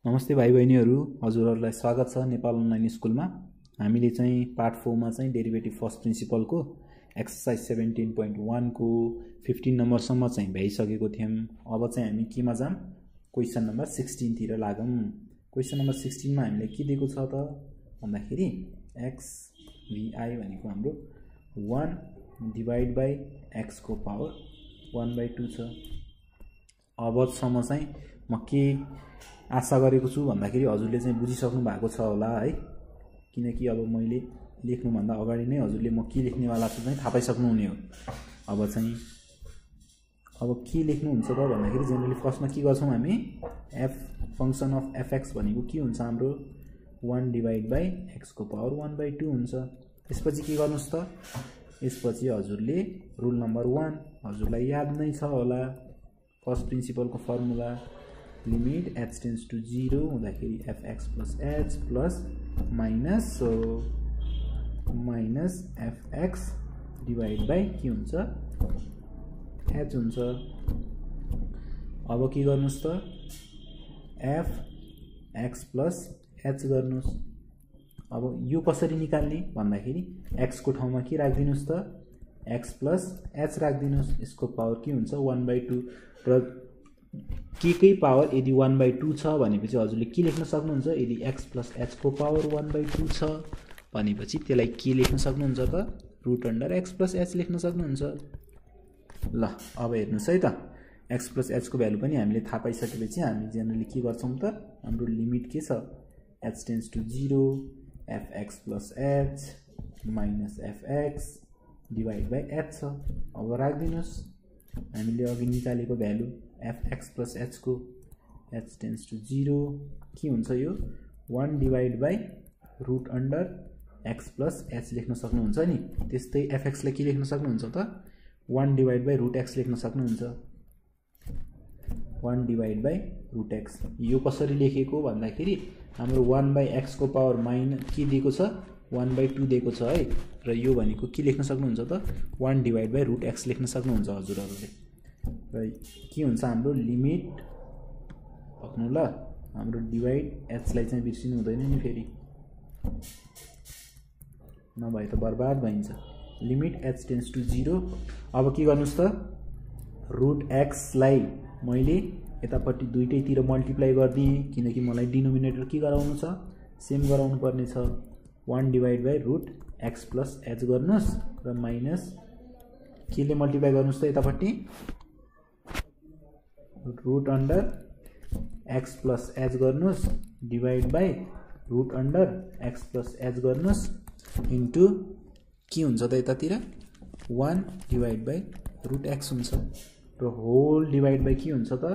नमस्ते भाइ बहिनीहरु, हजुरहरुलाई स्वागत छ नेपाल अनलाइन स्कुलमा। हामीले चाहिँ पार्ट 4 मा चाहिँ डेरिभेटिभ फर्स्ट प्रिन्सिपल को एक्सरसाइज 17.1 को 15 नम्बर सम्म चाहिँ भ्याइसकेको थियौं। अब चाहिँ हामी केमा जाम? क्वेशन नम्बर 16 तिर लागौं। क्वेशन नम्बर 16 मा हामीले के दिएको छ त भन्दाखेरि x vi भनेको हाम्रो 1 डिवाइड बाइ x को पावर 1/2 छ। अब सम्म चाहिँ म के आशा गरेको छु भन्दाखेरि हजुरले चाहिँ बुझिसक्नु भएको छ होला है, किनकि अब मैले लेख्नु भन्दा अगाडि नै हजुरले म के लेख्ने वाला छु चाहिँ थाहा पाइसक्नु हुने हो। अब के लेख्नु हुन्छ त भन्दाखेरि जनरली फर्स्टमा के गर्छौं हामी, f फंक्शन अफ fx भनेको के हुन्छ हाम्रो 1 डिवाइड बाइ x को पावर 1/2 हुन्छ। त्यसपछि के गर्नुस् त, यसपछि हजुरले रुल नम्बर 1 हजुरलाई याद नै छ होला, फर्स्ट प्रिन्सिपल को formula limit h tends to 0 हुँदाखेरि fx plus h plus minus fx divide by के हुन्छ, h हुन्छ। अब के गर्नुस् त, fx plus h गर्नुस्। अब यो कसरी निकाल्ने भन्दाखेरि x को ठाउँमा के राख्दिनुस् त, x plus h राख्दिनुस्। यसको पावर के हुन्छ 1/2 र के पावर यदि 1/2 छ भनेपछि हजुरले के लेख्न सक्नुहुन्छ, यदि x plus h को पावर 1/2 छ भनेपछि त्यसलाई के लेख्न सक्नुहुन्छ त, root under x plus h लेख्न सक्नुहुन्छ। ल अब हेर्नुस् है त, x plus h को भ्यालु पनि हामीले थाहा पाइसकेपछि हामी जनरली के गर्छौं त, हाम्रो लिमिट के छ, h tends to 0 fx plus h minus fx divide by h छ। अब राख्दिनुस् हामीले अघि निकालेको भ्यालु fx plus h को, h tends to 0 के हुन्छ यो 1 divide by root under x plus h लेख्न सक्नुहुन्छ नि। त्यस्तै fx लाई के लेख्न सक्नुहुन्छ त, 1 डिवाइड बाइ रुट x लेख्न सक्नुहुन्छ, 1 डिवाइड बाइ रुट x। यो कसरी लेखेको भन्दाखेरि हाम्रो 1 बाइ x को पावर माइनस के दिएको छ, 1/2 दिएको छ है, र यो भनेको के लेख्न सक्नुहुन्छ त, 1 डिवाइड बाइ रुट x लेख्न सक्नुहुन्छ हजुरहरुले। र के हुन्छ हाम्रो लिमिट पक्नु ल, हाम्रो डिवाइड h लाई चाहिँ बिर्सिनु हुँदैन नि, फेरि नभए त बर्बाद भइन्छ। Limit h tends to 0। अब के गर्नुस् त, रुट x लाई मैले यतापट्टि दुईटैतिर मल्टिप्लाई गर्दिए, किनकि मलाई डिनोमिनेटर के गराउनु छ, सेम गराउनु पर्ने छ। 1 divide by root x plus h गर्नुस् र माइनस के ले मल्टिप्लाई गर्नुस् त यतापट्टि, root under x plus h गर्नुस् divide by root under x plus h गर्नुस् इन्टु के हुन्छ त यतातिर 1 डिवाइड बाइ रुट x हुन्छ र होल डिवाइड बाइ के हुन्छ त,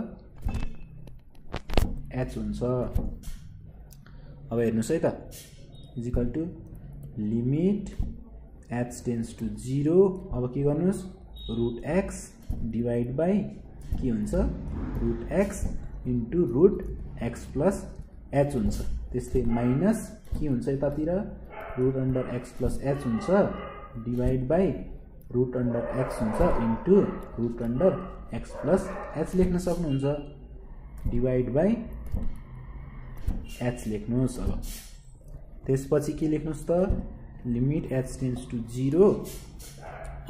h हुन्छ। अब हेर्नुस् है त, is equal to limit h tends to 0। अब के गर्नुस्, रुट x डिवाइड बाइ के हुन्छ, root x into root x plus h हुन्छ। त्यस्तै माइनस के हुन्छ यतातिर, root under x plus h हुन्छ divide by root under x हुन्छ into root under x plus h लेख्न सक्नुहुन्छ, डिवाइड बाइ h लेख्नुस्। अब त्यसपछि के लेख्नुस् त, लिमिट h टेन्ड्स टु 0।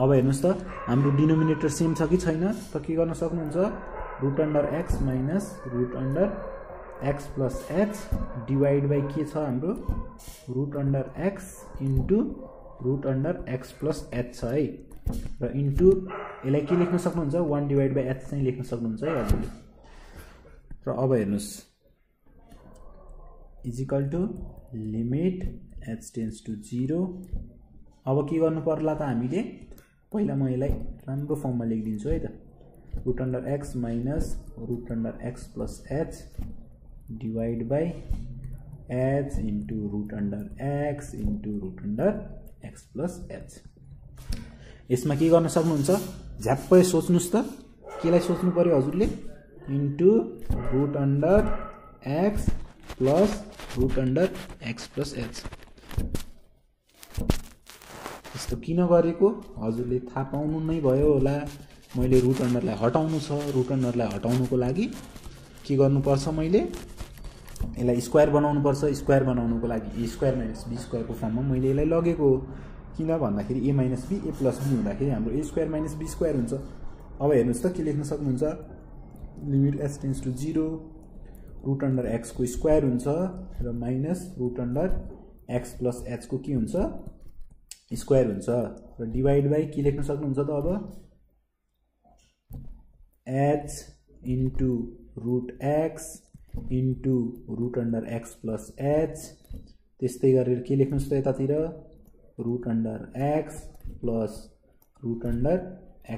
अब हेर्नुस् त, हाम्रो डिनोमिनेटर सेम छ कि छैन त, के गर्न सक्नुहुन्छ, root under x minus root under x plus h divide by के छ हाम्रो, root under x into root under x plus h छ है, र इन्टु यसलाई के लेख्न सक्नुहुन्छ, 1 डिवाइड बाइ h चाहिँ लेख्न सक्नुहुन्छ है हजुरले। र अब हेर्नुस्, is equal to limit h tends to 0। अब के गर्नु पर्ला त, हामीले पहिला म यसलाई राम्रो फर्ममा लेखिदिन्छु है त, root under x minus root under x plus h divide by h into root under x into root under x plus h। यसमा के गर्न सक्नुहुन्छ, झ्याप्पै सोच्नुस् त, केलाई सोच्नु पर्यो हजुरले, into root under x plus root under x plus h। यस्तो किन गरेको हजुरले थाहा पाउनु नै भयो होला। मैले रुट अन्डरलाई हटाउनु छ, रुट अन्डरलाई हटाउनुको लागि के गर्नुपर्छ, मैले यसलाई स्क्वायर बनाउनु पर्छ स्क्वायर बनाउनुको लागि a square minus b square को फर्ममा मैले यसलाई लगेको हो किन भन्दाखेरि a minus b a plus b हुँदाखेरि हाम्रो a square minus b square हुन्छ अब हेर्नुस् त के लेख्न सक्नुहुन्छ limit h tends to 0 root under x को स्क्वायर हुन्छ र minus root under x plus h को के हुन्छ स्क्वायर हुन्छ र डिवाइड बाइ के लेख्न सक्नुहुन्छ त अब h into root x into root under x plus h त्यस्तै गरेर के लेख्नुस् त यतातिर root under x plus root under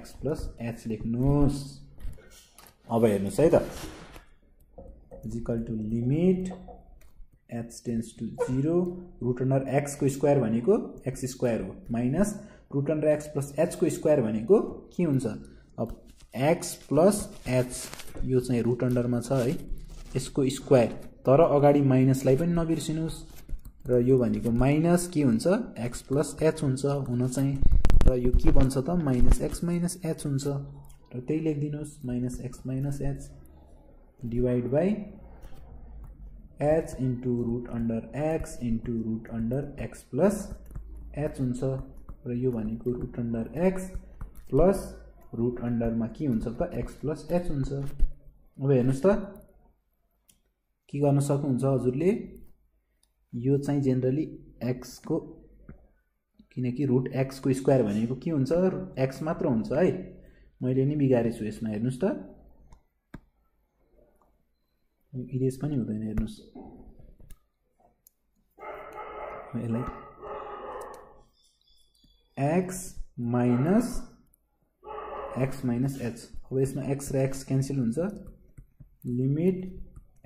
x plus h लेख्नुस् अब हेर्नुस् है त is equal to limit h tends to 0 root under x को स्क्वायर भनेको x स्क्वायर हो minus root under x plus h को स्क्वायर भनेको के हुन्छ अब x प्लस h यो चाहिँ रुट अन्डरमा छ है यसको स्क्वायर तर अगाडि माइनसलाई पनि नबिर्सिनुस् र यो भनेको माइनस के हुन्छ x प्लस h हुन्छ हुन चाहिँ र यो के बन्छ त माइनस x माइनस h हुन्छ र त्यही लेखिदिनुस् minus x minus h divide by h into root under x into root under x plus h हुन्छ र यो भनेको root under x plus root अन्डरमा के हुन्छ त x प्लस h हुन्छ अब हेर्नुस् त के गर्न सक्नुहुन्छ हजुरले यो चाहिँ जेनरली x को किनकि रुट x को स्क्वायर भनेको के हुन्छ x मात्र हुन्छ है मैले नि बिगारेछु यसमा हेर्नुस् त इरेज पनि हुँदैन हेर्नुस् यसलाई x माइनस h अब यसमा x र x क्यान्सल हुन्छ limit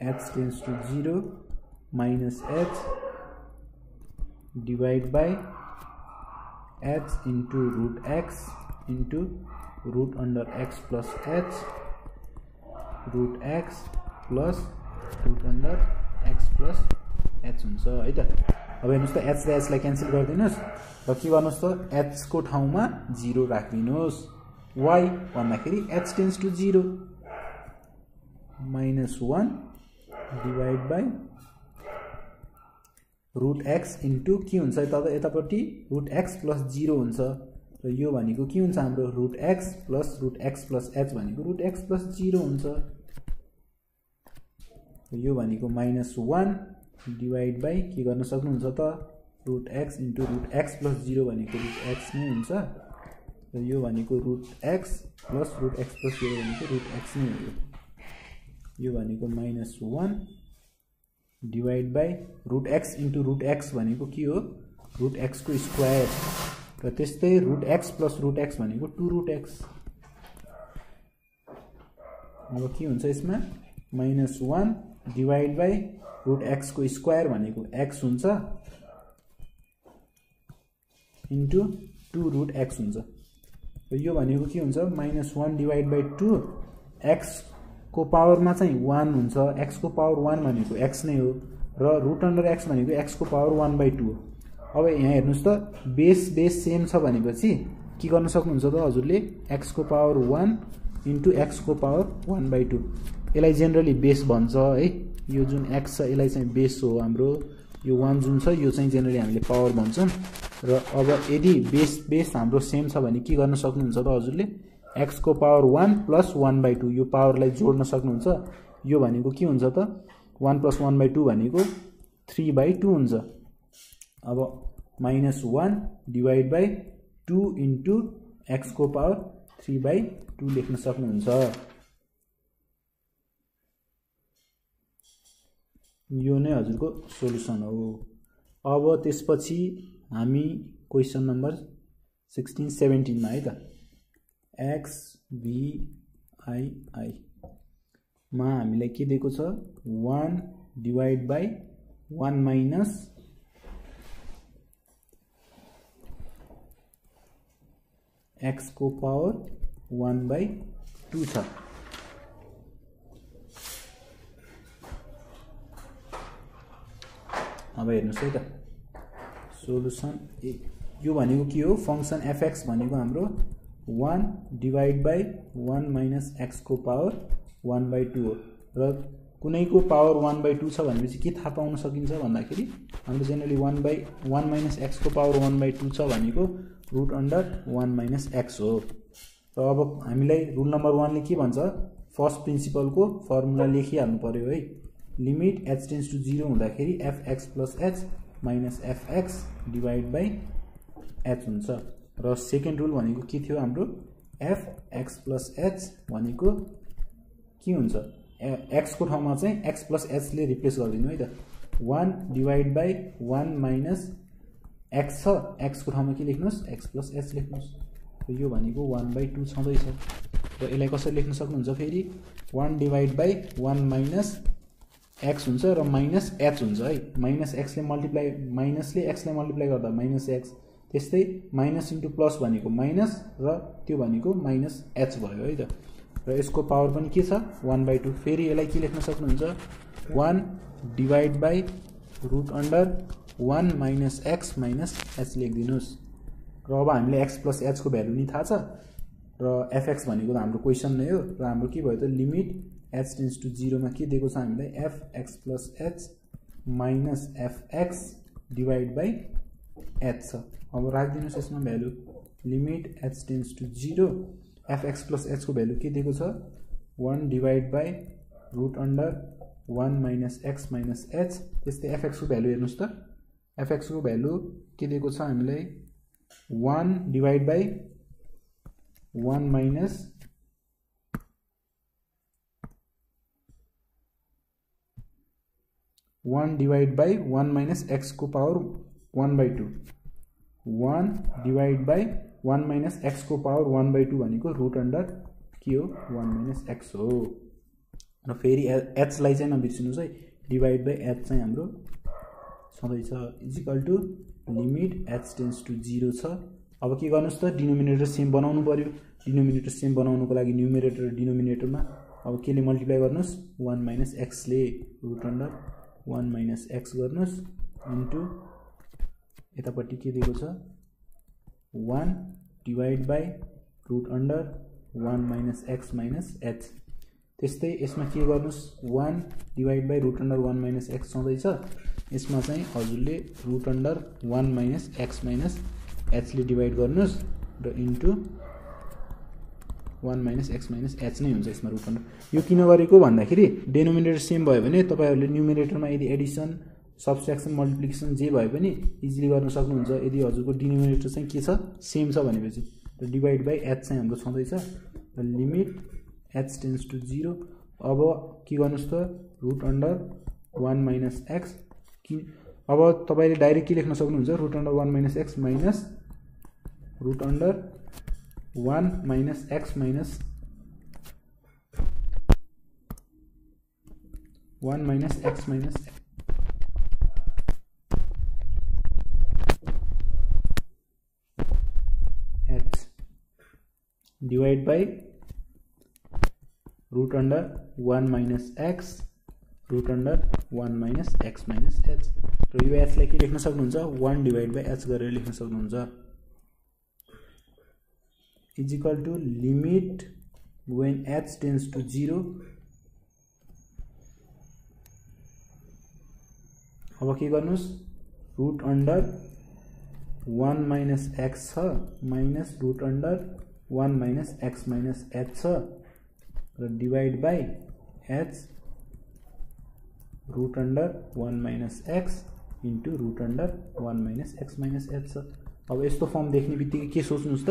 h tends to 0 minus h divide by h into root x into root under x plus h root x plus root under x plus h हुन्छ है त अब हेर्नुस् त h र h लाई क्यान्सल गरिदिनुस् र के गर्नुस् त h को ठाउँमा 0 राखिदिनुस् y भन्दाखेरि h tends to 0 minus 1 divide by root x into के हुन्छ तब यतापट्टि रुट x प्लस 0 हुन्छ र यो भनेको के हुन्छ हाम्रो रुट x प्लस h भनेको रुट x प्लस 0 हुन्छ यो भनेको माइनस 1 डिवाइड बाइ के गर्न सक्नुहुन्छ त root x into root x plus 0 भनेको रुट x नै हुन्छ र यो भनेको root x plus root x plus 0 भनेको रुट x नै हो यो भनेको minus 1 divide by root x into root x भनेको के हो रुट x को स्क्वायर र त्यस्तै root x plus root x भनेको 2 रुट x अब के हुन्छ यसमा minus 1 divide by root x को स्क्वायर भनेको x हुन्छ इन्टु 2 रुट x हुन्छ र यो भनेको के हुन्छ माइनस 1 डिवाइड बाइ 2 x को पावरमा चाहिँ 1 हुन्छ x को पावर 1 भनेको x नै हो र रुट अन्डर x भनेको x को पावर 1/2 हो अब यहाँ हेर्नुस् त बेस सेम छ भनेपछि के गर्न सक्नुहुन्छ त हजुरले x को पावर 1 इन्टु x को पावर 1/2 यसलाई जेनरली बेस भन्छ है यो जुन x छ यसलाई चाहिँ बेस हो हाम्रो यो 1 जुन छ यो चाहिँ जेनरली हामीले पावर भन्छौं र अब यदि बेस हाम्रो सेम छ भने के गर्न सक्नुहुन्छ त हजुरले x को पावर 1 प्लस 1/2 यो पावरलाई जोड्न सक्नुहुन्छ यो भनेको के हुन्छ त 1 प्लस 1/2 भनेको 3/2 हुन्छ अब minus 1 divide by 2 into x को पावर 3/2 लेख्न सक्नुहुन्छ यो नै हजुरको सोलुसन हो अब त्यसपछि हामी क्वेशन नम्बर 16 17 मा है त x v i मा हामीलाई के दिएको छ 1 डिवाइड बाइ 1 माइनस x को पावर 1/2 छ अब हेर्नुस् है त सोलुसन यो भनेको के हो फंक्सन fx भनेको हाम्रो 1 डिवाइड बाइ 1 माइनस x को पावर 1/2 हो र कुनैको पावर 1/2 छ भनेपछि के थाहा पाउन सकिन्छ भन्दाखेरि हाम्रो जेनरली 1/1 - x को पावर 1/2 छ भनेको √1 - x हो। र अब हामीलाई रुल नम्बर 1 ले के भन्छ फर्स्ट प्रिन्सिपल को फर्मुला लेखिहाल्नु पर्यो है। लिमिट h टेन्ड्स टु 0 हुँदाखेरि fx + h - fx / h हुन्छ। र सेकेन्ड रुल भनेको के थियो हाम्रो fx + h भनेको के हुन्छ x को ठाउँमा चाहिँ x + h ले रिप्लेस गरिदिनु है त 1/1 - x छ x को ठाउँमा के लेख्नुस् x + h लेख्नुस्। र यो भनेको 1/2 छँदै छ र यसलाई कसरी लेख्न सक्नुहुन्छ फेरि 1/1 - x हुन्छ र -h हुन्छ है। -x ले मल्टिप्लाई माइनसले x लाई मल्टिप्लाई गर्दा -x त्यस्तै माइनस इन्टु प्लस भनेको माइनस र त्यो भनेको -h भयो है त। र यसको पावर पनि के छ 1/2 फेरि यसलाई के लेख्न सक्नुहुन्छ 1/√1 - x - h लेखिदिनुस्। र अब हामीले x + h को भ्यालु नि थाहा छ र fx भनेको त हाम्रो क्वेसन नै हो र हाम्रो के भयो त लिमिट h टेन्ड्स टु 0 मा के दिएको छ हामीलाई fx + h - fx / h छ। अब राखिदिनुस् यसमा value limit h tends to 0 fx + h को भ्यालु के दिएको छ 1/√1 - x - h। त्यस्तै fx को भ्यालु हेर्नुस् त fx को भ्यालु के दिएको छ हामीलाई 1/1 - x को पावर 1/2 1/1 - x को पावर 1/2 भनेको के हो 1 - x हो। र फेरि h लाई चाहिँ नबिर्सिनुस् है /h चाहिँ हाम्रो छँदैछ equal to limit h tends to 0 छ। अब के गर्नुस् त डिनोमिनेटर सेम बनाउनु पर्यो। डिनोमिनेटर सेम बनाउनुको लागि न्युमेरेटर र डिनोमिनेटरमा अब के ले मल्टिप्लाई गर्नुस् 1 - x ले √1 - x गर्नुस् इन्टु यतापट्टि के दिएको छ 1/√1 - x - h। त्यस्तै यसमा के गर्नुस् 1/√1 - x छँदैछ यसमा चाहिँ हजुरले √1 - x - h ले डिभाइड गर्नुस् र इन्टु 1 - x - h नै हुन्छ यसमा √1। यो किन गरेको भन्दाखेरि डेनोमिनेटर सेम भयो भने तपाईहरुले न्युमेरेटरमा यदि एडिसन सब्ट्र्याक्सन मल्टिप्लिकेसन जे भए पनि इजिली गर्न सक्नुहुन्छ यदि हजुरको डिनोमिनेटर चाहिँ के छ सेम छ भनेपछि। र डिभाइड बाइ h चाहिँ हाम्रो छँदैछ र लिमिट h टेन्ड्स टु 0। अब के गर्नुस् त √1 - x अब तपाईले डाइरेक्ट के लेख्न सक्नुहुन्छ √1 - x minus √1 - x minus 1 - x minus h divide by √1 - x √1 - x minus h। र यो h लाई के लेख्न सक्नुहुन्छ 1 डिवाइड बाई h गरेर लेख्न सक्नुहुन्छ is equal to limit when h tends to 0। अब के गर्नुस् √1 - x छ माइनस √1 - x माइनस h छ र divide by h √1 - x into √1 - x minus h छ। अब यस्तो फर्म देख्ने बित्तिकै के सोच्नुस् त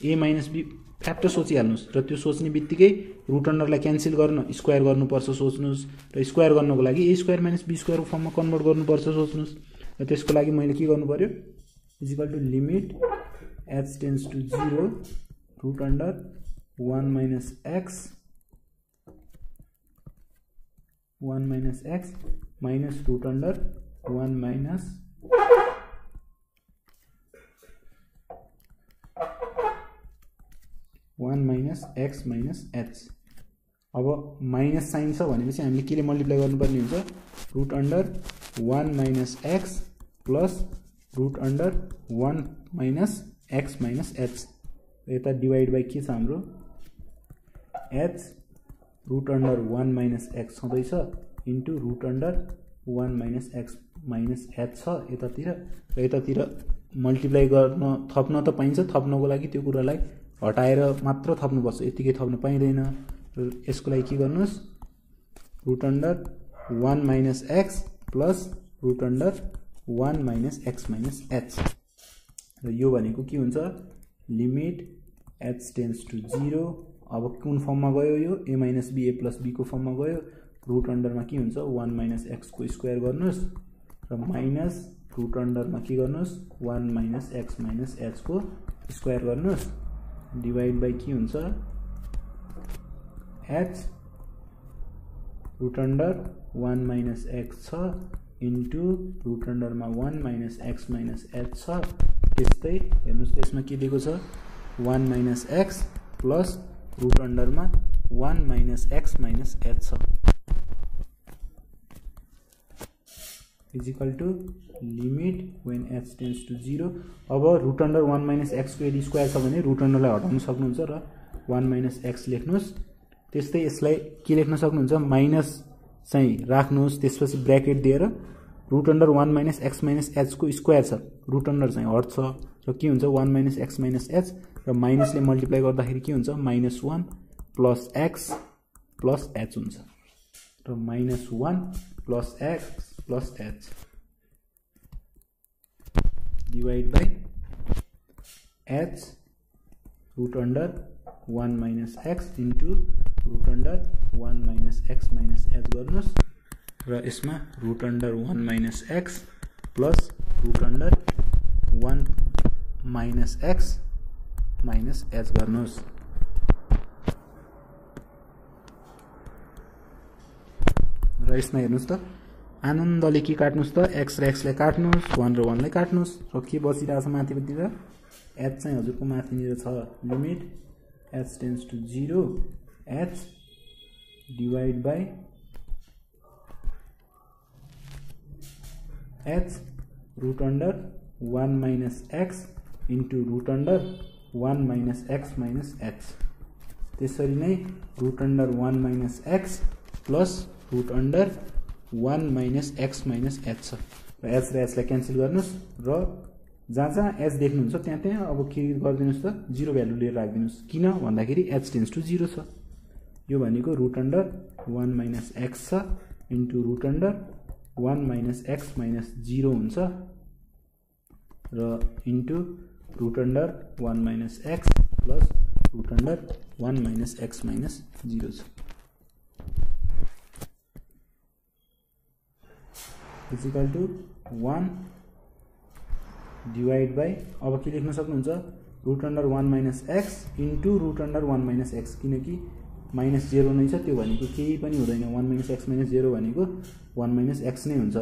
a माइनस b फ्याक्ट सोचिहाल्नुस् र त्यो सोच्ने बित्तिकै √1 क्यान्सल गर्न स्क्वायर गर्नुपर्छ सोच्नुस् र स्क्वायर गर्नको लागि a square minus b square को फर्ममा कन्भर्ट गर्नुपर्छ सोच्नुस् र त्यसको लागि मैले के गर्नु पर्यो is equal to limit h tends to 0 √1 - x 1 - x minus √1 1 - x minus h। अब माइनस साइन छ भनेपछि हामीले के ले मल्टिप्लाई गर्नुपर्ने हुन्छ √1 - x plus √1 - x minus h। यता डिवाइड बाई के छ हाम्रो h √1 - x छँदैछ into root under 1 minus x minus h छ यतातिर र यतातिर मल्टिप्लाई गर्न थप्न त पाइन्छ थप्नको लागि त्यो कुरालाई हटाएर मात्र थप्नुपर्छ यतिकै थप्न पाइँदैन र यसको लागि के गर्नुस् root under 1 minus x plus root under 1 minus x minus h र यो भनेको के हुन्छ लिमिट एच टेन्स टु 0 अब कुन फर्ममा गयो यो a minus b a plus b को फर्ममा गयो रुट अन्डरमा के हुन्छ 1 माइनस एक्स को स्क्वायर गर्नुस् र माइनस रुट अन्डरमा के गर्नुस् 1 माइनस एक्स माइनस एच को स्क्वायर गर्नुस् डिवाइड बाइ के हुन्छ h root under 1 minus x छ इन्टु रुट अन्डरमा 1 माइनस एक्स माइनस एच छ त्यस्तै हेर्नुस् त्यसमा के दिएको छ 1 माइनस एक्स प्लस रुट अन्डरमा 1 माइनस एक्स माइनस एच छ is equal to limit when h tends to 0 अब रुट अन्डर 1 माइनस एक्स को यदि स्क्वायर छ भने रुट अन्डरलाई हटाउन सक्नुहुन्छ र 1 माइनस एक्स लेख्नुस् त्यस्तै यसलाई के लेख्न सक्नुहुन्छ माइनस चाहिँ राख्नुस् त्यसपछि ब्र्याकेट दिएर root under 1 minus x minus h को स्क्वायर छ रुट अन्डर चाहिँ हट्छ र के हुन्छ 1 माइनस एक्स माइनस एच र माइनसले मल्टिप्लाई गर्दाखेरि के हुन्छ -1 प्लस एक्स प्लस एच हुन्छ र -1 plus x plus h divide by h root under 1 minus x into root under 1 minus x minus h गर्नुस् र यसमा root under 1 minus x plus root under 1 minus x minus h गर्नुस् र यसमा हेर्नुस् त आनन्दले के काट्नुस् त एक्स र एक्सलाई काट्नुस् 1 र 1 लाई काट्नुस् र के बसिरहेछ माथितिर एच चाहिँ हजुरको माथिनिर छ limit h tends to 0 h divide by h root under 1 minus x into root under 1 minus x minus h त्यसरी नै root under 1 minus x plus root under 1 minus x minus h छ र H र एचलाई cancel गर्नुस् र जहाँ जहाँ एच देख्नुहुन्छ त्यहाँ त्यहाँ अब के गरिदिनुस् त 0 भ्यालु लिएर राखिदिनुस् किन भन्दाखेरि एच टेन्स टु 0 छ यो भनेको रुट अन्डर 1 माइनस एक्स छ into root under 1 minus x minus 0 हुन्छ र into root under 1 minus x plus root under 1 minus x minus 0 छ इजिकल टु 1 डिवाइड बाई अब के लेख्न सक्नुहुन्छ root under 1 minus x into root under 1 minus x किनकि -0 नै छ त्यो भनेको केही पनि हुँदैन 1 माइनस एक्स माइनस 0 भनेको 1 माइनस एक्स नै हुन्छ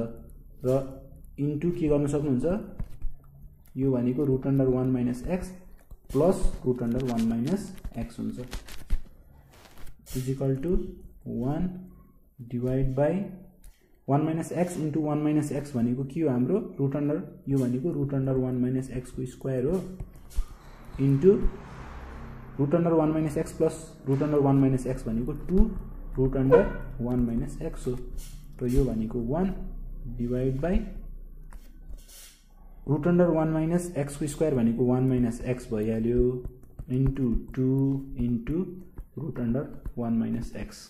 र इन्टु के गर्न सक्नुहुन्छ यो भनेको root under 1 minus x plus root under 1 minus x हुन्छ is equal to 1 divide by 1 minus x into 1 minus x भनेको के हो हाम्रो रुट अन्डर यो भनेको रुट अन्डर 1 माइनस एक्स को स्क्वायर हो into root under 1 minus x plus root under 1 minus x भनेको 2 रुट अन्डर 1 माइनस एक्स हो र यो भनेको 1 divide by root under 1 minus x को स्क्वायर भनेको 1 माइनस एक्स भइहाल्यो into 2 into root under 1 minus x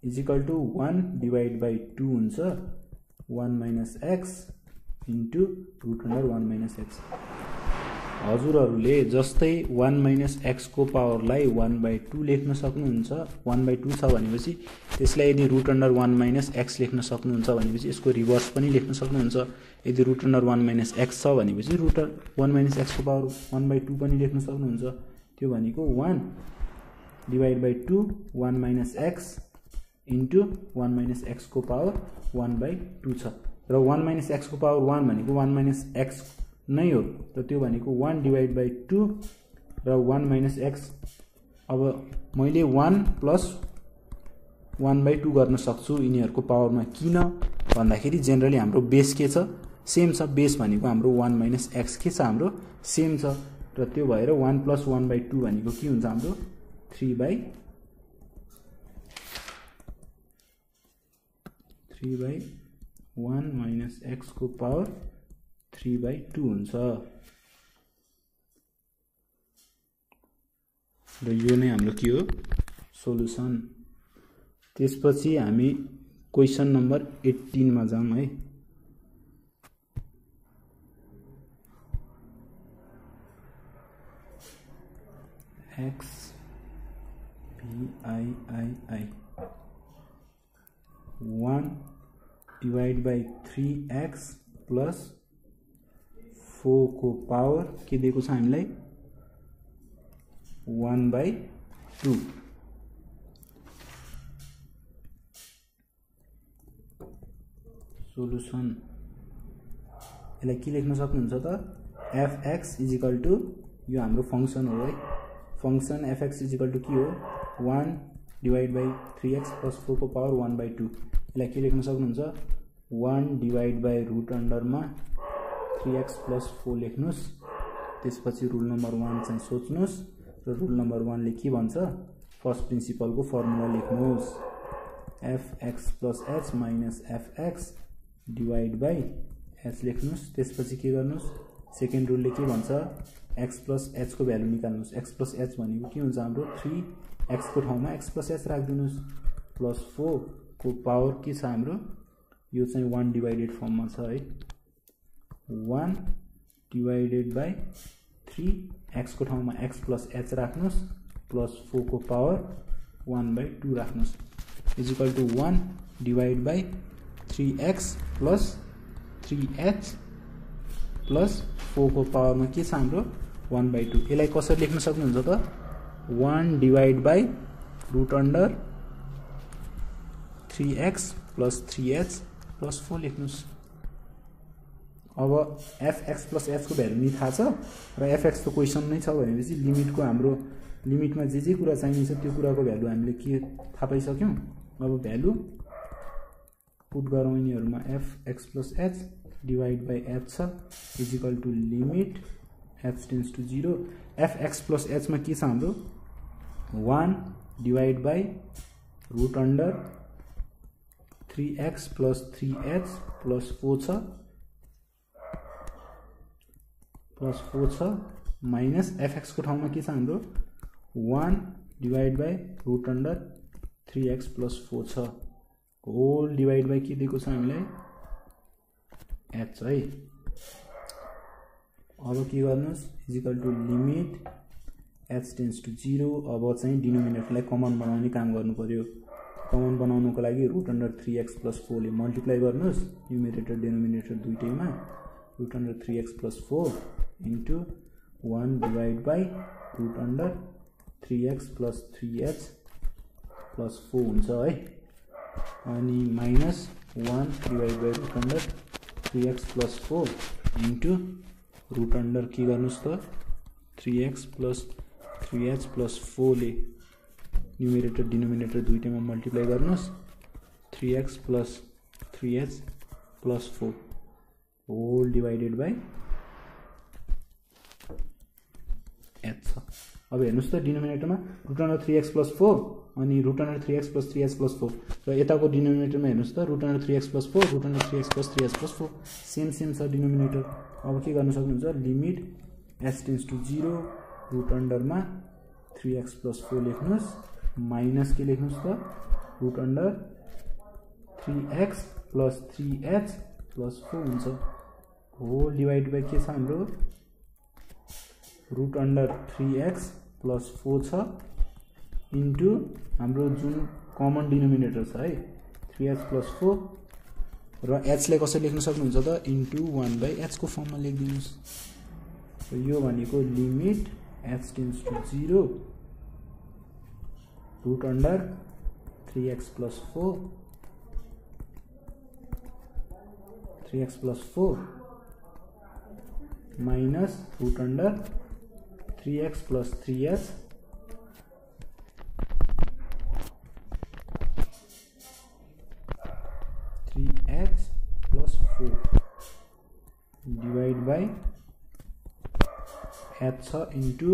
is equal to 1 divide by 2 हुन्छ 1 minus x into root under 1 minus x हजुरहरूले जस्तै 1 माइनस एक्स को पावरलाई 1/2 लेख्न सक्नुहुन्छ 1/2 छ भनेपछि त्यसलाई यदि रुट अन्डर 1 माइनस एक्स लेख्न सक्नुहुन्छ भनेपछि यसको रिभर्स पनि लेख्न सक्नुहुन्छ यदि रुट अन्डर 1 माइनस एक्स छ भनेपछि रुट 1 माइनस एक्स को पावर 1/2 पनि लेख्न सक्नुहुन्छ त्यो भनेको 1 divide by 2 1 minus x into 1 minus x को पावर 1/2 छ र 1 माइनस एक्स को पावर 1 भनेको 1 माइनस एक्स नै हो र त्यो भनेको 1 डिवाइड बाई 2 र 1 माइनस एक्स अब मैले 1 प्लस 1/2 गर्न सक्छु यिनीहरूको पावरमा किन भन्दाखेरि जेनरली हाम्रो बेस के छ सेम छ बेस भनेको हाम्रो 1 माइनस एक्स के छ हाम्रो सेम छ र त्यो भएर 1 प्लस 1/2 भनेको के हुन्छ हाम्रो 3/2 3/1 माइनस x को पावर 3/2 हुन्छ र यो नै हाम्रो के हो सोलुसन। त्यसपछि हामी क्वेशन नम्बर 18 मा जाम है। x pi 1 divide by 3x plus 4 को पावर के दिएको छ हामीलाई 1/2। सोलुसन यसलाई के लेख्न सक्नुहुन्छ त fx इजिकल टु यो हाम्रो फंक्सन हो है। फंक्सन fx इजिकल टु के हो 1 डिवाइड बाई 3x प्लस 4 को पावर 1/2। यसलाई के लेख्न सक्नुहुन्छ 1 डिवाइड बाई रुट अन्डरमा 3x प्लस 4 लेख्नुस्। त्यसपछि रुल नम्बर 1 चाहिँ सोच्नुस् र रुल नम्बर 1 ले के भन्छ फर्स्ट प्रिन्सिपल को फर्मुला लेख्नुस् fx plus h minus fx divide by h लेख्नुस्। त्यसपछि के गर्नुस् सेकेन्ड रुल ले के भन्छ x प्लस h को भ्यालु निकाल्नुस्। x प्लस h भनेको के हुन्छ हाम्रो 3x को ठाउँमा x प्लस h राख्दिनुस् प्लस 4 को पावर के छ हाम्रो यो चाहिँ 1 डिवाइडेड फर्ममा छ है। 1 डिवाइडेड बाई 3x को ठाउँमा x प्लस h राख्नुस् प्लस 4 को पावर 1/2 राख्नुस् is equal to 1 divide by 3x plus 3h plus 4 को पावरमा के छ हाम्रो 1/2। यसलाई कसरी लेख्न सक्नुहुन्छ त 1 divide by root under 3x plus 3h plus 4 लेख्नुस्। अब fx प्लस h को भ्यालु नि थाहा छ र fx को क्वेशन नै छ भनेपछि लिमिटको हाम्रो लिमिटमा जे कुरा चाहिन्छ त्यो कुराको भ्यालु हामीले के थाहा पाइसक्यौं। अब भ्यालु पुट गरौँ यिनीहरुमा fx plus h divide by h छ is equal to limit h tends to 0 fx plus h मा के छ हाम्रो 1 divide by root under 3x plus 3h plus 4 छ माइनस fx को ठाउँमा के छ हाम्रो 1 divide by root under 3x plus 4 छ होल डिवाइड बाई के दिएको छ हामीलाई h है। अब के गर्नुस् is equal to limit h tends to 0। अब चाहिँ डिनोमिनेटरलाई कमन बनाउने काम गर्नु पर्यो। कमन बनाउनको लागि रुट अन्डर 3x प्लस 4 ले मल्टिप्लाई गर्नुस् न्युमेरेटर डिनोमिनेटर दुईटैमा root under 3x plus 4 into 1 divide by root under 3x plus 3h plus 4 हुन्छ है। अनि minus 1 divide by root under 3x plus 4 into root under के गर्नुस् त 3x प्लस 3h प्लस 4 ले न्युमेरेटर डिनोमिनेटर दुईटैमा मल्टिप्लाई गर्नुस् 3x plus 3h plus 4 whole divided by h छ। अब हेर्नुस् त डिनोमिनेटरमा रुट अन्डर 3x प्लस 4 अनि root under 3x plus 3h plus 4 र यताको डिनोमिनेटरमा हेर्नुस् त root under 3x plus 4 root under 3x plus 3h plus 4 same छ डिनोमिनेटर। अब के गर्न सक्नुहुन्छ limit h tends to 0 root अन्डरमा 3x प्लस 4 लेख्नुस् माइनस के लेख्नुस् त root under 3x plus 3h plus 4 हुन्छ होल डिवाइड बाई के छ हाम्रो रुट अन्डर 3x प्लस 4 छ इन्टु हाम्रो जुन कमन डिनोमिनेटर छ है 3h प्लस 4 र h लाई कसरी लेख्न सक्नुहुन्छ त इन्टु 1/h को फर्ममा लेखिदिनुस्। यो भनेको limit h tends to 0 root under 3x plus 4 minus root under 3x plus 3h plus 4 divide by h into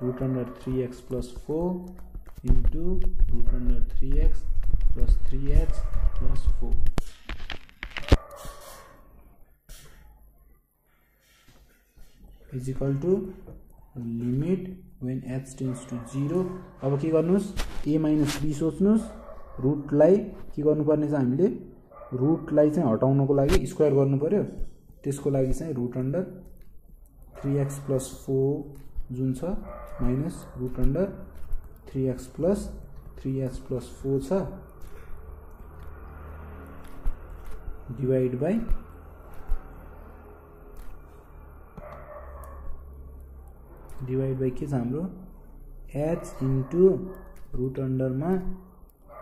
root under 3x plus 4 into root under 3x plus 3h plus 4 is equal to limit when h tends to 0। अब के गर्नुस् a minus b सोच्नुस् रुटलाई के गर्नुपर्ने छ हामीले रुटलाई चाहिँ हटाउनको लागि स्क्वायर गर्नु पर्यो त्यसको लागि चाहिँ रुट अन्डर 3x + 4 जुन छ minus root under 3x + 3h + 4 छ डिवाइड बाइ के छ हाम्रो h इन्टु रुट अन्डरमा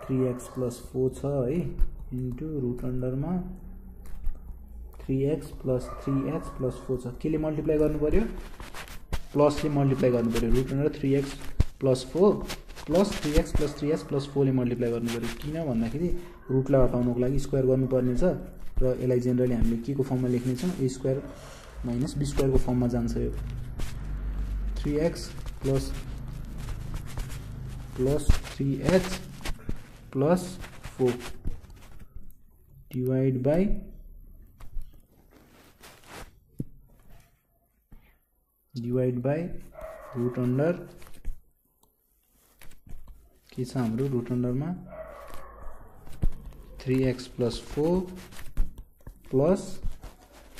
3x + 4 छ है इन्टु रुट अन्डरमा 3x + 3h + 4 छ केले मल्टिप्लाई गर्नु पर्यो प्लसले मल्टिप्लाई गर्नु पर्यो root under 3x + 4 plus 3x + 3h + 4 ले मल्टिप्लाई गर्नु पर्यो किन भन्दाखेरि रुटलाई हटाउनको लागि स्क्वायर गर्नुपर्ने छ र यसलाई जेनरली हामीले के को फर्ममा लेख्ने छौं a² - b² को फर्ममा जान्छ यो 3x + 3h + 4 divide by root under के छ हाम्रो रुट अन्डरमा 3x + 4 plus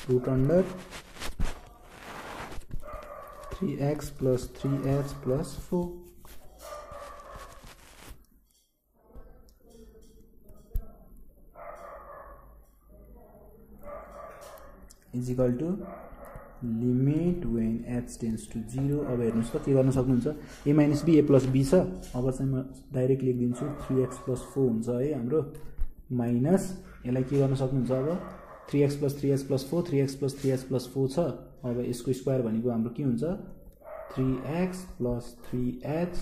root under 3x + 3h + 4 is equal to limit when h tends to 0। अब हेर्नुस् त के गर्न सक्नुहुन्छ a - b a + b छ अब चाहिँ म डाइरेक्ट लेखिदिन्छु 3x + 4 हुन्छ है हाम्रो माइनस यसलाई के गर्न सक्नुहुन्छ अब 3x + 3h + 4 3x + 3h + 4 छ अब यसको स्क्वायर भनेको हाम्रो के हुन्छ 3x + 3h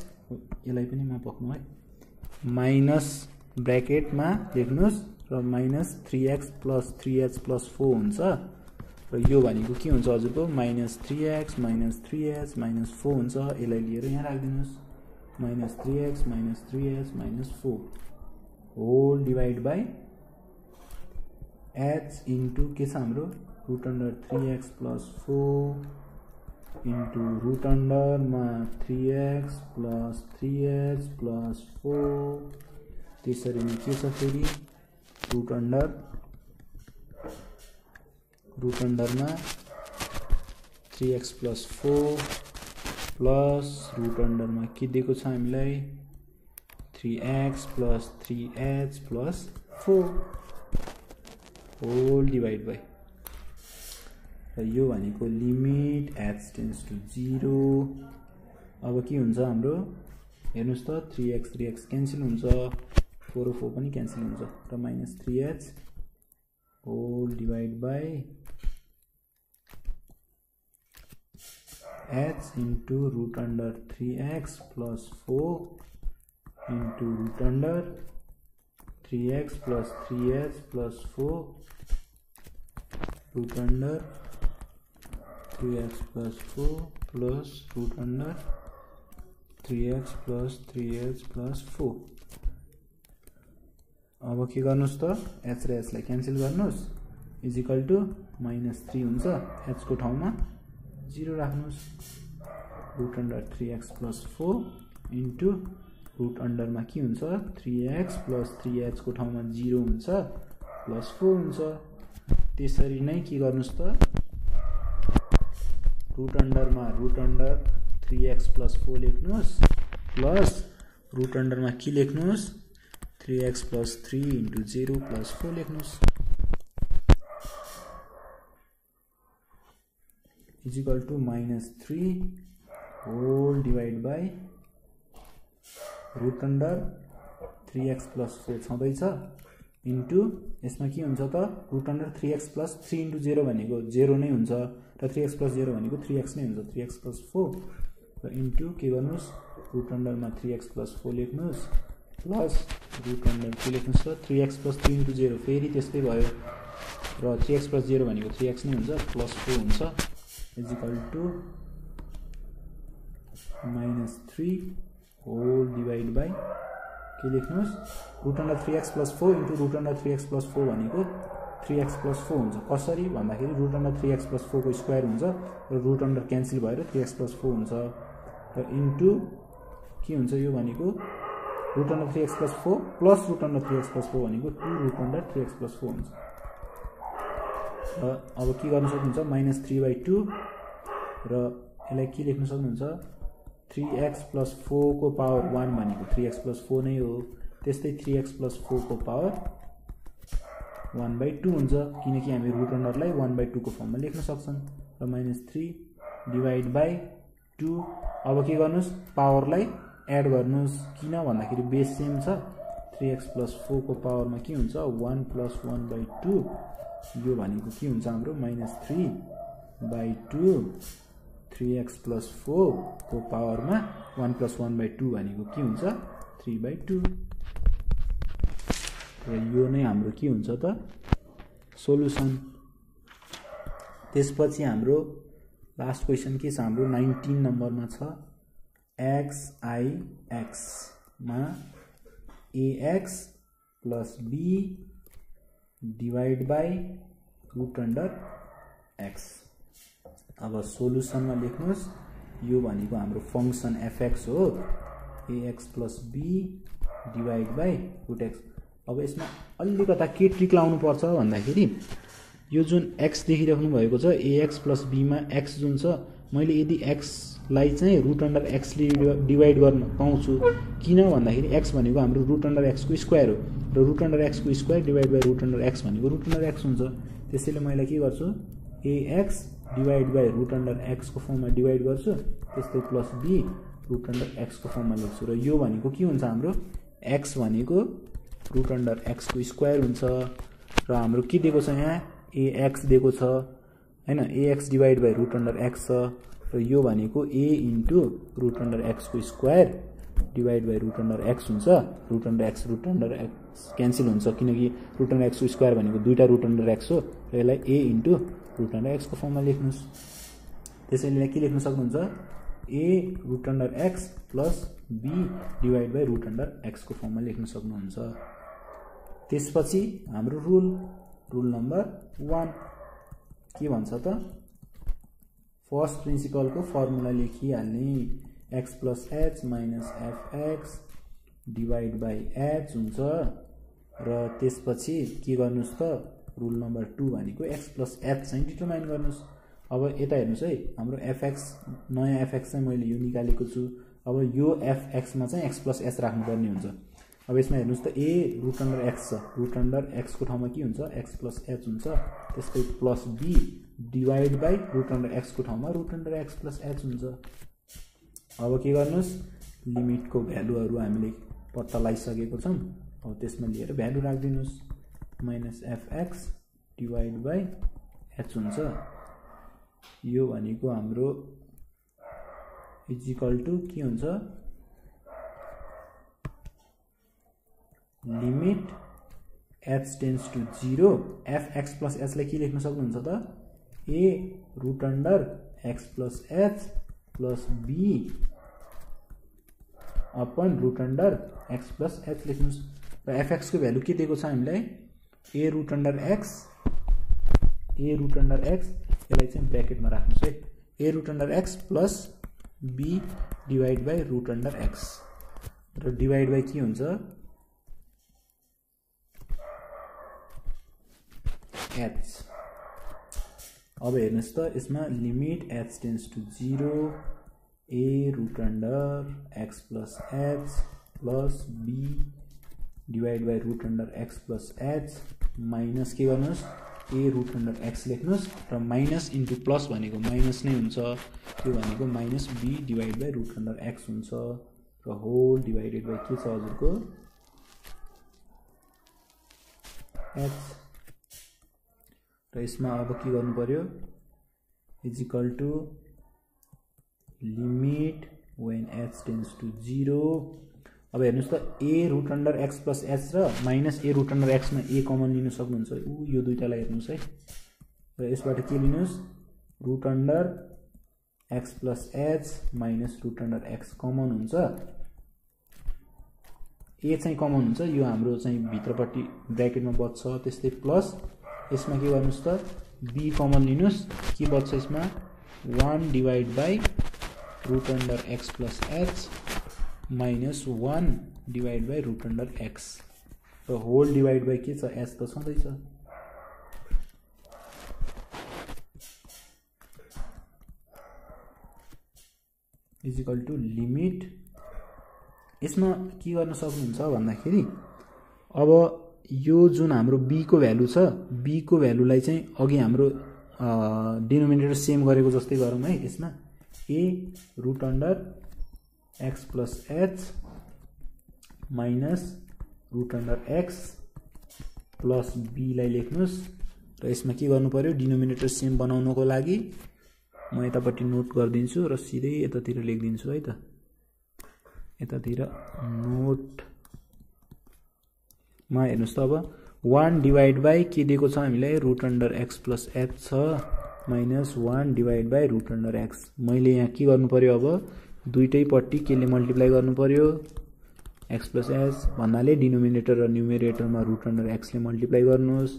यसलाई पनि म पक्नु है माइनस ब्र्याकेटमा लेख्नुस् र माइनस 3x + 3h + 4 हुन्छ र यो भनेको के हुन्छ हजुरको -3x - 3h - 4 हुन्छ यसलाई लिएर यहाँ राख्दिनुस् -3x - 3h - 4 whole divide by h into के छ हाम्रो root under 3x + 4 into root अन्डरमा 3x + 3h + 4 त्यसरी नै के छ फेरि रुट अन्डरमा 3x + 4 प्लस रुट अन्डरमा के दिएको छ हामीलाई 3x + 3h + 4 whole divide by र यो भनेको लिमिट h टेन्स टु 0। अब के हुन्छ हाम्रो हेर्नुस् त 3x क्यान्सल हुन्छ 4 4 पनि क्यान्सल हुन्छ र -3h whole divide by h into root under 3x + 4 into root under 3x + 3h + 4 root under 3x + 4 plus root under 3x + 3h + 4 अब के गर्नुस् त h र h लाई क्यान्सल गर्नुस् इज इक्वल टु -3 हुन्छ h को ठाउँमा 0 राख्नुस् root under 3x + 4 into root अन्डरमा के हुन्छ 3x + 3h को ठाउँमा 0 हुन्छ +4 हुन्छ त्यसरी नै के गर्नुस् त रुट अन्डरमा रुट अन्डर 3x + 4 लेख्नुस् प्लस रुट अन्डरमा के लेख्नुस् 3x + 3 इन्टु 0 + 4 लेख्नुस् is equal to -3 whole divide by root under 3x + 4 छँदैछ इन्टु यसमा के हुन्छ त रुट अन्डर 3x + 3 इन्टु 0 भनेको 0 नै हुन्छ र 3x + 0 भनेको 3x नै हुन्छ 3x + 4 र इन्टु के गर्नुस् रुट अन्डरमा 3x + 4 लेख्नुस् प्लस रुट अन्डर के लेख्नुस् त 3x + 3 इन्टु 0 फेरि त्यस्तै भयो र 3x + 0 भनेको 3x नै हुन्छ +4 हुन्छ is equal to -3 whole divide by के लेख्नुस् root under 3x + 4 into root under 3x + 4 भनेको 3x + 4 हुन्छ कसरी भन्दाखेरि रुट अन्डर 3x + 4 को स्क्वायर हुन्छ र रुट अन्डर क्यान्सल भएर 3x + 4 हुन्छ र इन्टु के हुन्छ यो भनेको root under 3x + 4 plus root under 3x + 4 भनेको 2 रुट अन्डर 3x + 4 हुन्छ र अब के गर्न सक्नुहुन्छ -3/2 र यसलाई के लेख्न सक्नुहुन्छ 3x + 4 को पावर 1 भनेको 3x + 4 नै हो त्यस्तै 3x + 4 को पावर 1/2 हुन्छ किनकि हामी रुट अन्डरलाई 1/2 को फर्ममा लेख्न सक्छौं र -3 / 2 अब के गर्नुस् पावरलाई एड गर्नुस् किन भन्दाखेरि बेस सेम छ 3x + 4 को पावरमा के हुन्छ 1 + 1/2 यो भनेको के हुन्छ हाम्रो -3/2 3x + 4 को पावरमा 1 + 1/2 भनेको के हुन्छ 3/2 र यो नै हाम्रो के हुन्छ त सोलुसन त्यसपछि हाम्रो लास्ट क्वेशन के छ हाम्रो 19 नम्बरमा छ xix मा ax + b divide by root under x अब सोलुसनमा लेख्नुस् यो भनेको हाम्रो फंक्सन fx हो ax + b divide by root x अब यसमा अलिकता के ट्रिक लाउनु पर्छ भन्दाखेरि यो जुन x देखिराख्नु भएको छ ax + b मा x जुन छ मैले यदि x लाई चाहिँ रुट अन्डर x ले डिवाइड गर्न पाउँछु किन भन्दाखेरि x भनेको हाम्रो रुट अन्डर x को स्क्वायर हो र रुट अन्डर x को square divide by root under x भनेको रुट अन्डर x हुन्छ त्यसैले मैले के गर्छु ax divide by root under x को फर्ममा डिवाइड गर्छु त्यस्तै plus b root under x को फर्ममा लेख्छु र यो भनेको के हुन्छ हाम्रो x भनेको रुट अन्डर x को स्क्वायर हुन्छ र हाम्रो के दिएको छ यहाँ ax दिएको छ हैन ax divide by root under x छ र यो भनेको a into root under x को square divide by root under x हुन्छ रुट अन्डर x क्यान्सल हुन्छ किनकि रुट अन्डर x को स्क्वायर भनेको दुईटा रुट अन्डर x हो र यसलाई a into root under x को फर्ममा लेख्नुस् त्यसैले के लेख्न सक्नुहुन्छ a root under x plus b divide by root under x को फर्ममा लेख्न सक्नुहुन्छ त्यसपछि हाम्रो रुल नम्बर 1 के भन्छ त फर्स्ट प्रिन्सिपल को फर्मुला लेखिहाल्ने x + h - fx divide by h हुन्छ र त्यसपछि के गर्नुस् त रुल नम्बर 2 भनेको x + h चाहिँ डिटरमाइन गर्नुस् अब यता हेर्नुस् है हाम्रो fx नयाँ fx चाहिँ मैले यो निकालेको छु अब यो fx मा चाहिँ x + h राख्नु पर्ने हुन्छ अब यसमा हेर्नुस् त a रुट अन्डर x छ रुट अन्डर x को ठाउँमा के हुन्छ x + h हुन्छ त्यसै plus b divide by root under x को ठाउँमा रुट अन्डर x + h हुन्छ अब के गर्नुस् लिमिट को भ्यालुहरु हामीले पत्ता लगाइसकेको छौं अब त्यसमा लिएर भ्यालु राख्दिनुस् -fx डिवाइड बाइ h हुन्छ यो भनेको हाम्रो इक्वल टु के हुन्छ limit h tends to 0 fx + h लाई के लेख्न सक्नुहुन्छ त a root under x + h plus b upon root under x + h लेख्नुस् र fx को भ्यालु के दिएको छ हामीलाई a रुट अन्डर x यसलाई चाहिँ ब्र्याकेटमा राख्नुस् है a root under x plus b divide by root under x र डिवाइड बाइ के हुन्छ h अब हेर्नुस् त यसमा limit h tends to 0 a root under x + h plus b divide by root under x + h minus के गर्नुस् a root under x लेख्नुस् र माइनस इन्टु प्लस भनेको माइनस नै हुन्छ त्यो भनेको -b divide by root under x हुन्छ र होल डिवाइडेड बाइ के छ हजुरको h र यसमा अब के गर्नु पर्यो equal to limit when h tends to 0 अब हेर्नुस् त a root under x + h र -a रुट अन्डर x मा a कमन लिन सक्नुहुन्छ यो दुईटालाई हेर्नुस् है र यसबाट के लिनुस् root under x + h minus root under x common हुन्छ a चाहिँ कमन हुन्छ यो हाम्रो चाहिँ भित्रपट्टि ब्र्याकेटमा बच्छ त्यस्तै प्लस यसमा के गर्नुस् त b कमन लिनुस् के बच्छ यसमा 1 divide by root under x plus h minus 1 divide by root under x र होल डिवाइड बाइ के छ h त छँदैछ इज इक्वल टु लिमिट यसमा के गर्न सक्नुहुन्छ भन्दाखेरि अब यो जुन हाम्रो b को भ्यालु छ b को भ्यालुलाई चाहिँ अघि हाम्रो डिनोमिनेटर सेम गरेको जस्तै गरौँ है यसमा a root under x plus h minus root under x plus b लाई लेख्नुस् र यसमा के गर्नु पर्यो डिनोमिनेटर सेम बनाउनको लागि म यतापट्टि नोट गरिदिन्छु र सिधै यतातिर लेखिदिन्छु है त यतातिर नोट मा हेर्नुस् त अब 1 डिवाइड बाइ के दिएको छ हामीलाई root under x plus h छ minus 1 divide by root under x मैले यहाँ के गर्नु पर्यो अब दुईटै पट्टि केले मल्टिप्लाई गर्नु पर्यो x प्लस h भन्नाले डिनोमिनेटर र न्युमेरेटरमा रुट अन्डर x ले मल्टिप्लाई गर्नुस्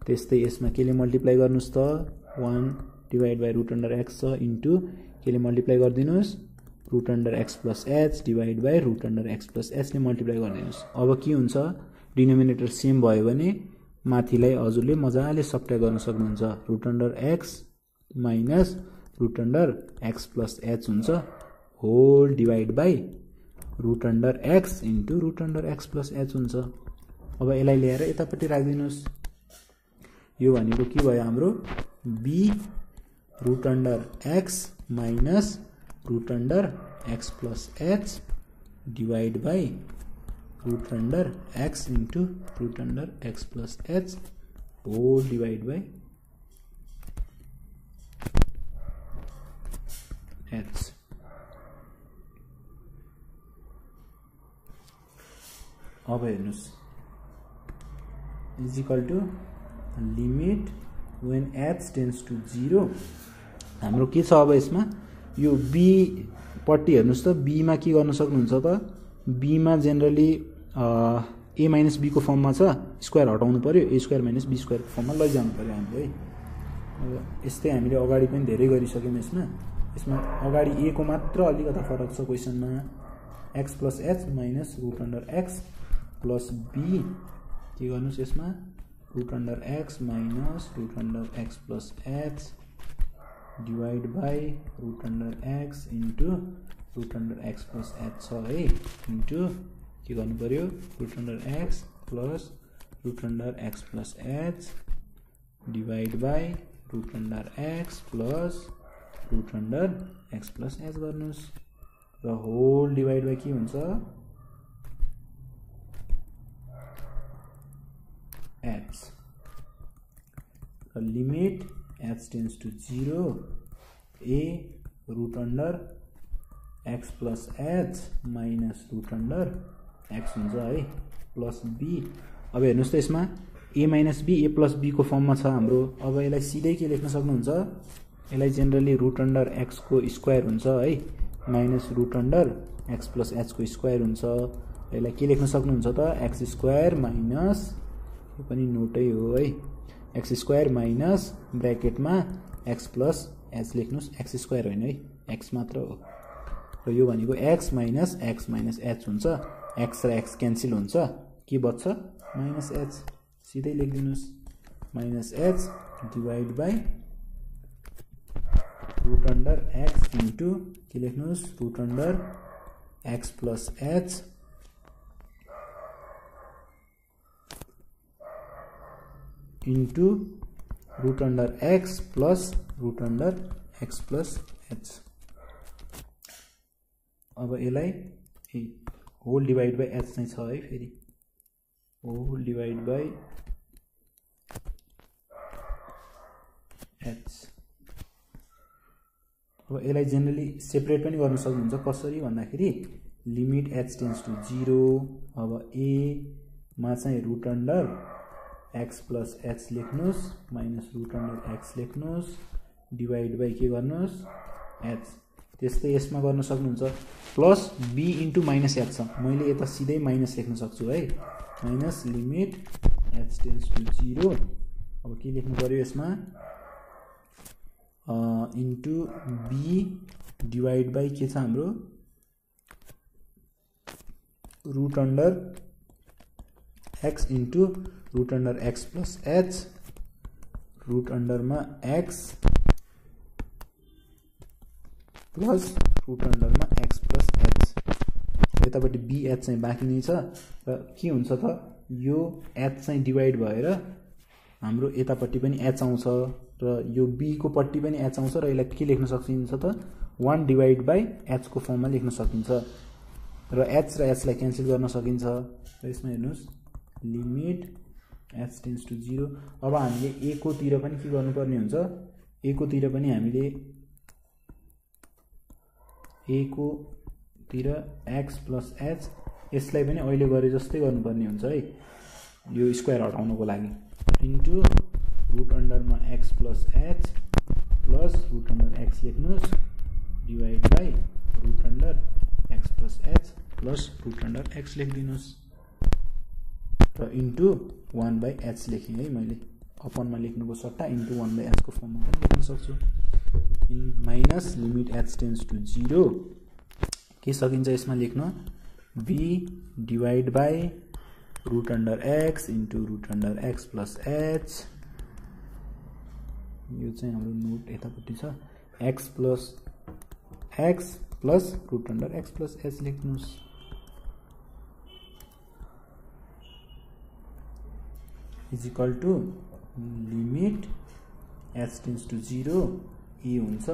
त्यस्तै यसमा केले मल्टिप्लाई गर्नुस् त 1 divide by root under x छ इन्टु केले मल्टिप्लाई गरिदिनुस् root under x plus h divide by root under x plus h ले मल्टिप्लाई गरिदिनुस् अब के हुन्छ डिनोमिनेटर सेम भयो भने माथिलाई हजुरले मजाले सब्ट्र्याक्ट गर्न सक्नुहुन्छ root under x minus root under x plus h हुन्छ whole divide by root under x into root under x plus h हुन्छ अब यसलाई ल्याएर यतापट्टि राखिदिनुस् यो भनेको के भयो हाम्रो b root under x minus root under x plus h divide by root under x into root under x plus h whole divide by h अब हेर्नुस् is equal to limit when h tends to 0 हाम्रो के छ अब यसमा यो b पट्टि हेर्नुस् त b मा के गर्न सक्नुहुन्छ त b मा जेनरली a माइनस b को फर्ममा छ स्क्वायर हटाउनु पर्यो a square minus b square को फर्ममा लैजानु पर्यो हामीले है अब यस्तै हामीले अगाडि पनि धेरै गरिसक्यौं यसमा अगाडि a को मात्र अलिकता फरक छ क्वेशनमा x plus h minus root under x plus b के गर्नुस् यसमा root under x minus root under x plus h divide by root under x into root under x plus h छ है इन्टु के गर्नु पर्यो root under x plus root under x plus h divide by root under x plus root under x plus h गर्नुस् र whole divide by के हुन्छ h limit h tends to 0 a root under x plus h minus root under x हुन्छ है plus b अब हेर्नुस् त यसमा a minus b a plus b को फर्ममा छ हाम्रो अब यसलाई सिधै के लेख्न सक्नुहुन्छ यसलाई जेनरली रुट अन्डर x को स्क्वायर हुन्छ है minus root under x plus h को स्क्वायर हुन्छ यसलाई के लेख्न सक्नुहुन्छ त x स्क्वायर माइनस यो पनि नोटै हो है x स्क्वायर माइनस ब्रैकेटमा x प्लस h लेख्नुस् x स्क्वायर होइन है x मात्र हो र यो भनेको x माइनस h हुन्छ x र x क्यान्सल हुन्छ के बच्छ माइनस h सिधै लेखिदिनुस् minus h divide by root under x into के लेख्नुस् root under x plus h into root under x plus root under x plus h अब यसलाई होल डिवाइड बाइ h चाहिँ छ है फेरि होल डिवाइड बाइ h अब यसलाई जेनरली सेपरेट पनि गर्न सक्नुहुन्छ कसरी भन्दाखेरि लिमिट h टेन्ड्स टु 0 अब a मा चाहिँ root under x plus h लेख्नुस् माइनस रुट अन्डर x लेख्नुस् डिवाइड बाइ के गर्नुस् h त्यस्तै यसमा गर्न सक्नुहुन्छ plus b into minus h छ मैले यता सिधै माइनस लेख्न सक्छु है minus limit h tends to 0 अब के लेख्नु पर्यो यसमा इन्टु बी डिवाइड बाई के छ हाम्रो root under x into root under x plus h root अन्डरमा एक्स प्लस रूट अन्डरमा एक्स प्लस एच यतापट्टि बीएच चाहिँ बाँकी नै छ र के हुन्छ त यो एच चाहिँ डिवाइड भएर हाम्रो यतापट्टि पनि एच आउँछ र यो बी को पट्टि पनि एच आउँछ र यसलाई के लेख्न सकिन्छ त 1 डिवाइड बाई एच को फर्ममा लेख्न सकिन्छ र एच र एच लाई क्यान्सल गर्न सकिन्छ र यसमा हेर्नुस् लिमिट एच टेन्स टु 0 अब हामीले ए को तिर पनि के गर्नुपर्ने हुन्छ ए को तिर पनि हामीले ए को तिर एक्स प्लस एच यसलाई पनि अहिले गरे जस्तै गर्नुपर्ने हुन्छ है यो स्क्वायर हटाउनको लागि इन्टु रूट अन्डरमा x plus h plus root under x लेख्नुस् divide by root under x plus h plus root under x लेखिदिनुस् र इन्टु 1 बाई एच लेखेँ है मैले अपनमा लेख्नुको सट्टा इन्टु 1 बाई एच को फर्ममा पनि लेख्न सक्छु minus limit h tends to 0 के सकिन्छ यसमा लेख्न b divide by root under x into root under x plus h यो चाहिँ हाम्रो नोट यतापट्टि छ x plus root under x plus h लेख्नुस् is equal to limit h tends to 0 a हुन्छ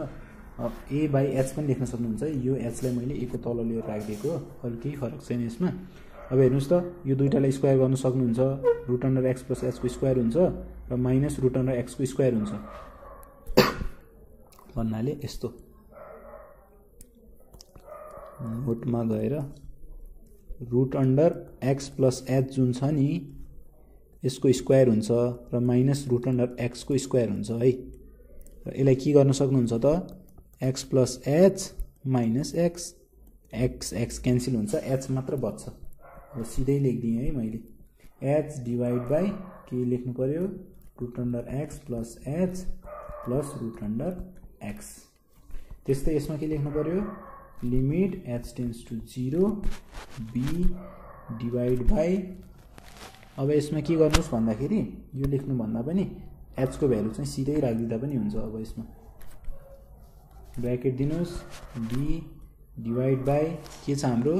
ए बाई एच पनि लेख्न सक्नुहुन्छ यो एचलाई मैले ए को तल लिएर राखिदिएको अरू केही फरक छैन यसमा अब हेर्नुस् त यो दुईटालाई स्क्वायर गर्न सक्नुहुन्छ root under x plus h को स्क्वायर हुन्छ र माइनस रूट अन्डर एक्स को स्क्वायर हुन्छ भन्नाले यस्तो नोटमा गएर root under x plus h जुन छ नि यसको स्क्वायर हुन्छ र माइनस रूट अन्डर एक्स को स्क्वायर हुन्छ है र यसलाई के गर्न सक्नुहुन्छ त x plus h minus x x cancel हुन्छ एच मात्र बच्छ अब सिधै लेखिदिएँ है मैले एच डिवाइड बाई के लेख्नु पर्यो root under x plus h plus root under x त्यस्तै यसमा के लेख्नु पर्यो limit h tends to 0 b divide by अब यसमा के गर्नुस् भन्दाखेरि यो लेख्नु भन्दा पनि एच को भ्यालु चाहिँ सिधै राखिदिँदा पनि हुन्छ अब यसमा ब्रैकेट दिनुस् डी डिवाइड बाई के छ हाम्रो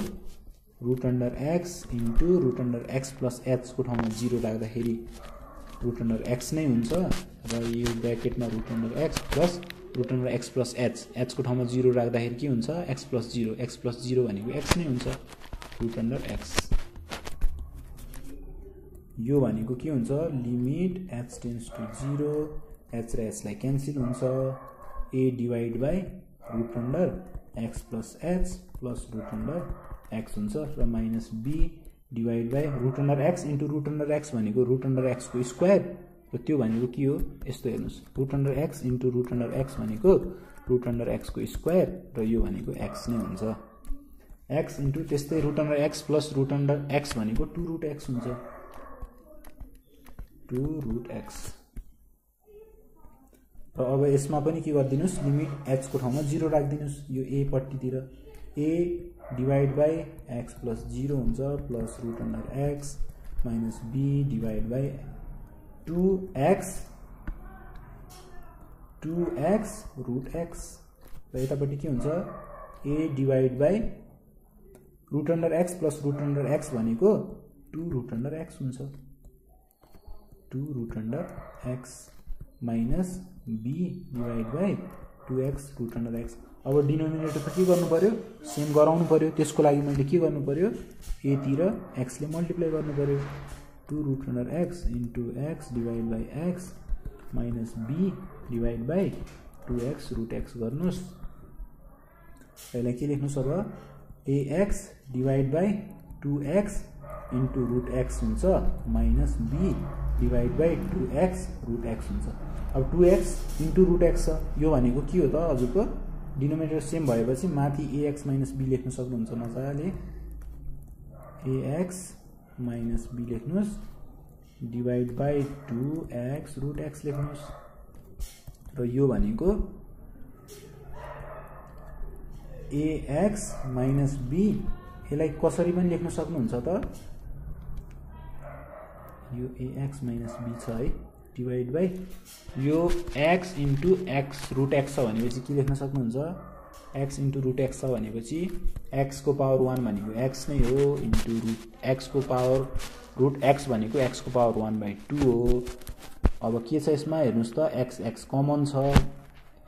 root under x into root under x plus h को ठाउँमा 0 राख्दाखेरि रूट अन्डर एक्स नै हुन्छ र यो ब्रैकेटमा root under x plus root under x plus h को ठाउँमा 0 राख्दाखेरि के हुन्छ एक्स प्लस 0 भनेको एक्स नै हुन्छ रूट अन्डर एक्स यो भनेको के हुन्छ limit h tends to 0 h र एचलाई क्यान्सल हुन्छ a divide by root under x plus h plus root under x हुन्छ र minus b divide by root under x into root under x भनेको रूट अन्डर एक्स को square र त्यो भनेको के हो यस्तो हेर्नुस् root under x into root under x भनेको रूट अन्डर एक्स को स्क्वायर र यो भनेको एक्स नै हुन्छ एक्स इन्टु त्यस्तै root under x plus root under x भनेको 2 रूट एक्स हुन्छ 2 रूट एक्स र अब यसमा पनि के गरिदिनुस् लिमिट एच को ठाउँमा 0 राखिदिनुस् यो ए पट्टितिर a divide by x plus 0 हुन्छ plus root under x minus b divide by 2x root x र यतापट्टि के हुन्छ a divide by root under x plus root under x भनेको 2 रूट अन्डर एक्स हुन्छ 2 root under x minus b divide by 2x root under x अब denominator त के गर्नु पर्यो सेम गराउनु पर्यो त्यसको लागि मैले के गर्नु पर्यो ए तिर एक्स ले मल्टिप्लाई गर्नु पर्यो 2 root under x into x divide by x minus b divide by 2x root x गर्नुस् यसलाई के लेख्नुस् अब ax divide by 2x into root x हुन्छ minus b divide by 2x root x हुन्छ अब 2x इन्टु रूट एक्स छ यो भनेको के हो त हजुरको डिनोमिनेटर सेम भएपछि माथि ax माइनस b लेख्न सक्नुहुन्छ मजाले ax माइनस b लेख्नुस् divide by 2x root x लेख्नुहोस् र यो भनेको ax माइनस b यसलाई कसरी पनि लेख्न सक्नुहुन्छ त यो ax माइनस b छ है डिभाइड बाई यो x इन्टु x रुट x छ भनेपछि के लेख्न सक्नुहुन्छ x इन्टु रुट x छ भनेपछि x को पावर 1 भनेको x नै हो इन्टु रुट x को पावर रुट x भनेको x को पावर 1/2 हो। अब के छ यसमा हेर्नुस् त x कमन छ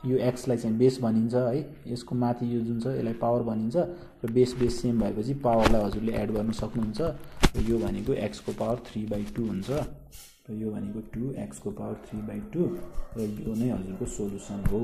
यो x लाई चाहिँ बेस भनिन्छ है यसको माथि यो जुन छ यसलाई पावर भनिन्छ र बेस सेम भएपछि पावरलाई हजुरले एड गर्न सक्नुहुन्छ र यो भनेको x को पावर 3/2 हुन्छ र यो भनेको 2x को पावर 3/2 र यो नै हजुरको सोलुसन हो।